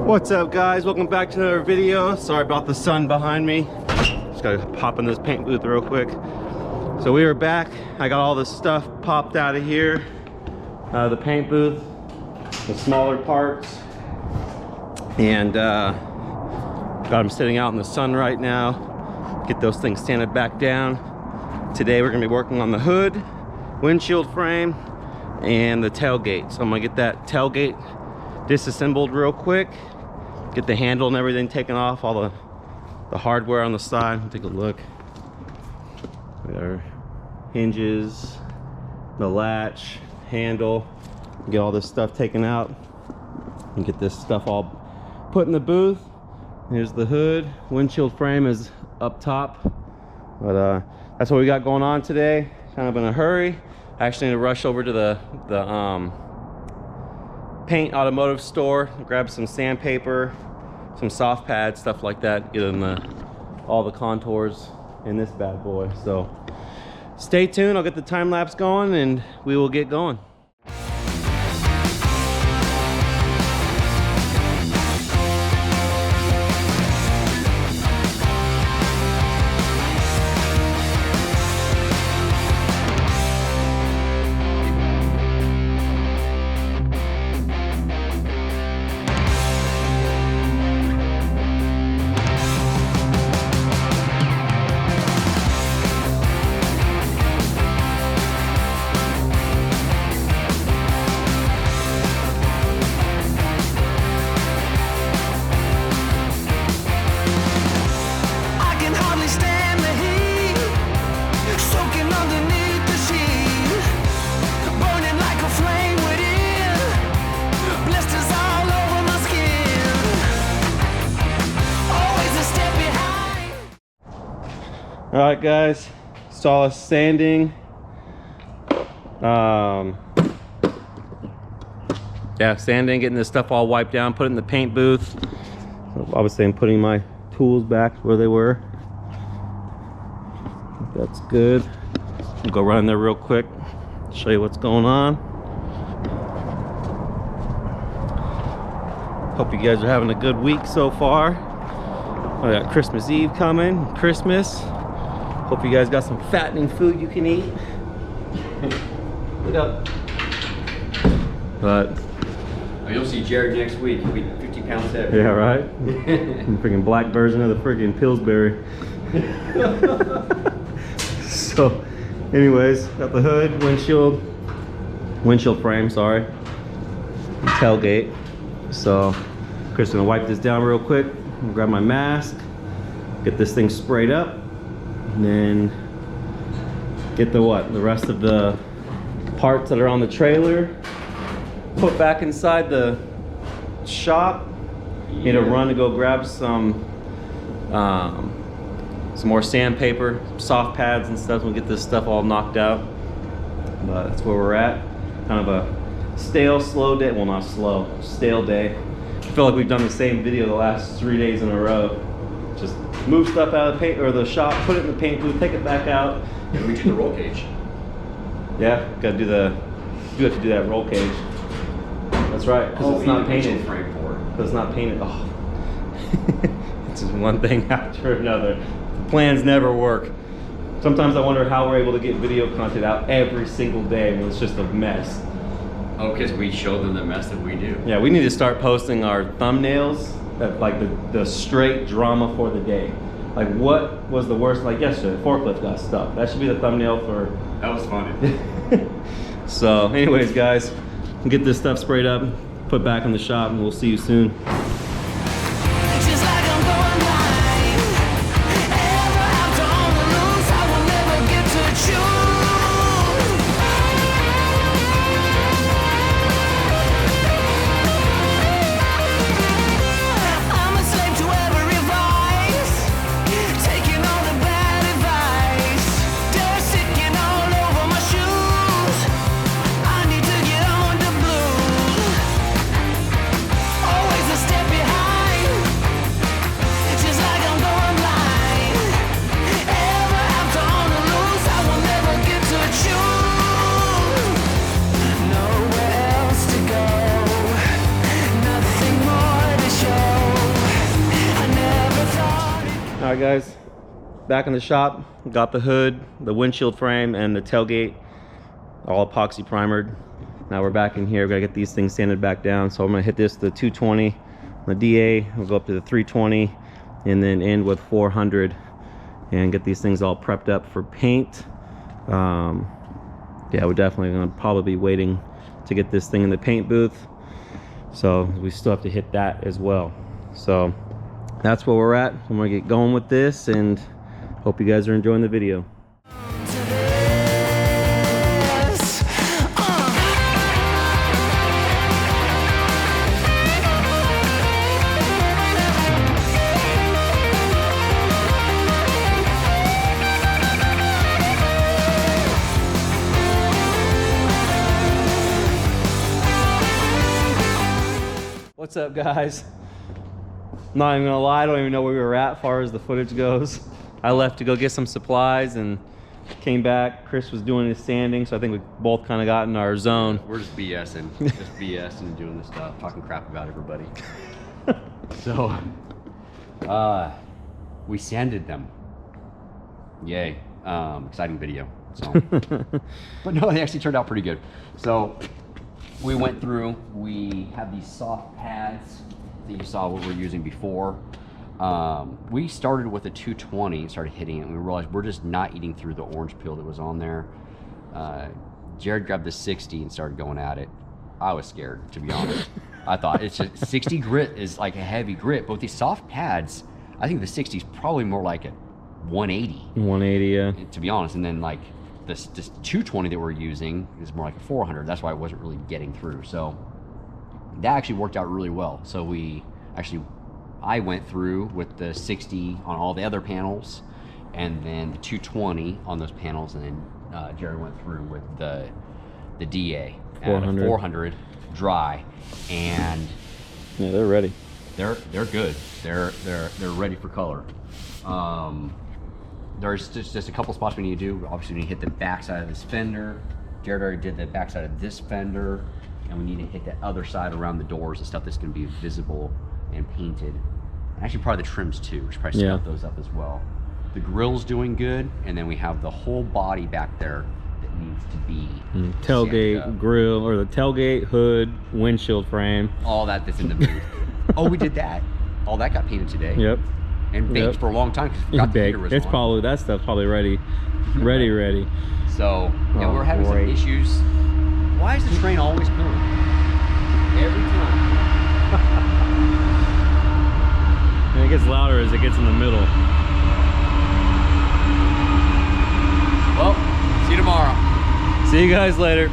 What's up, guys? Welcome back to another video. Sorry about the sun behind me. Just gotta pop in this paint booth real quick. So we are back. I got all this stuff popped out of here, out of the paint booth, the smaller parts, and got them sitting out in the sun right now. Get those things sanded back down. Today we're gonna be working on the hood, windshield frame, and the tailgate. So I'm gonna get that tailgate disassembled real quick, get the handle and everything taken off, all the hardware on the side. Take a look. We got our hinges, the latch, handle. Get all this stuff taken out and get this stuff all put in the booth. Here's the hood. Windshield frame is up top, but that's what we got going on today. Kind of in a hurry. I actually need to rush over to the paint automotive store, grab some sandpaper, some soft pads, stuff like that, get in all the contours in this bad boy. So stay tuned, I'll get the time lapse going and we will get going. All right, guys, saw us sanding. Yeah, sanding, getting this stuff all wiped down, put it in the paint booth. So obviously, I'm putting my tools back where they were. That's good. I'll go run in there real quick, show you what's going on. Hope you guys are having a good week so far. I got Christmas Eve coming, Christmas. Hope you guys got some fattening food you can eat. Look up. But you'll see Jared next week. He'll be 50 pounds heavier. Yeah, right? Freaking black version of the freaking Pillsbury. So, anyways, got the hood, windshield frame, sorry. Tailgate. So, Chris is gonna wipe this down real quick. Grab my mask, get this thing sprayed up. And then get the rest of the parts that are on the trailer put back inside the shop. Need to run to go grab some more sandpaper, soft pads and stuff. We'll get this stuff all knocked out. But that's where we're at. Kind of a slow day. Well, not slow, stale day. I feel like we've done the same video the last 3 days in a row. Just move stuff out of the paint or the shop, put it in the paint booth, take it back out. And we do the roll cage. Yeah, gotta do you have to do that roll cage. That's right, because it's not painted. Frame for it. Because it's not painted. Oh. It's just one thing after another. The plans never work. Sometimes I wonder how we're able to get video content out every single day when it's just a mess. Oh, because we show them the mess that we do. Yeah, we need to start posting our thumbnails. That, like the straight drama for the day. Like, what was the worst? Like yesterday, the forklift got stuck. That should be the thumbnail for. That was funny. So, anyways, guys, we'll get this stuff sprayed up, put back in the shop, and we'll see you soon. Step right, guys, back in the shop. Got the hood, the windshield frame, and the tailgate all epoxy primered. Now we're back in here. We gotta get these things sanded back down. So I'm gonna hit this the 220, the DA. We'll go up to the 320, and then end with 400, and get these things all prepped up for paint. Yeah, we're definitely gonna probably be waiting to get this thing in the paint booth. So we still have to hit that as well. So that's where we're at. I'm gonna get going with this, and hope you guys are enjoying the video. What's up, guys? Not even gonna lie, I don't even know where we were at as far as the footage goes. I left to go get some supplies and came back. Chris was doing his sanding, so I think we both kind of got in our zone. We're just BSing, doing this stuff, talking crap about everybody. So, we sanded them. Yay! Exciting video. So, but no, they actually turned out pretty good. So, we went through. We have these soft pads that you saw what we were using before. We started with a 220 and started hitting it, and we realized we're just not eating through the orange peel that was on there. Jared grabbed the 60 and started going at it. I was scared, to be honest. I thought it's just 60 grit is like a heavy grit, but with these soft pads, I think the 60 is probably more like a 180. 180, yeah. To be honest, and then like this 220 that we're using is more like a 400. That's why it wasn't really getting through. So that actually worked out really well. So I went through with the 60 on all the other panels, and then the 220 on those panels, and then Jerry went through with the DA at 400 dry, and yeah, they're ready. They're good. They're ready for color. There's just a couple spots we need to do. Obviously, we need to hit the back side of this fender. Jared already did the back side of this fender, and we need to hit the other side around the doors and stuff that's going to be visible and painted. And actually, probably the trims too. We should probably scout those up as well. The grill's doing good, and then we have the whole body back there that needs to be tailgate, grill, or the tailgate, hood, windshield frame. All that's in the booth. Oh, we did that. All that got painted today. Yep. And baked for a long time because we forgot the heater was on. It's probably, that stuff's probably ready. Ready. So, yeah, we're having some issues. Why is the train always coming? Every time. And it gets louder as it gets in the middle. Well, see you tomorrow. See you guys later.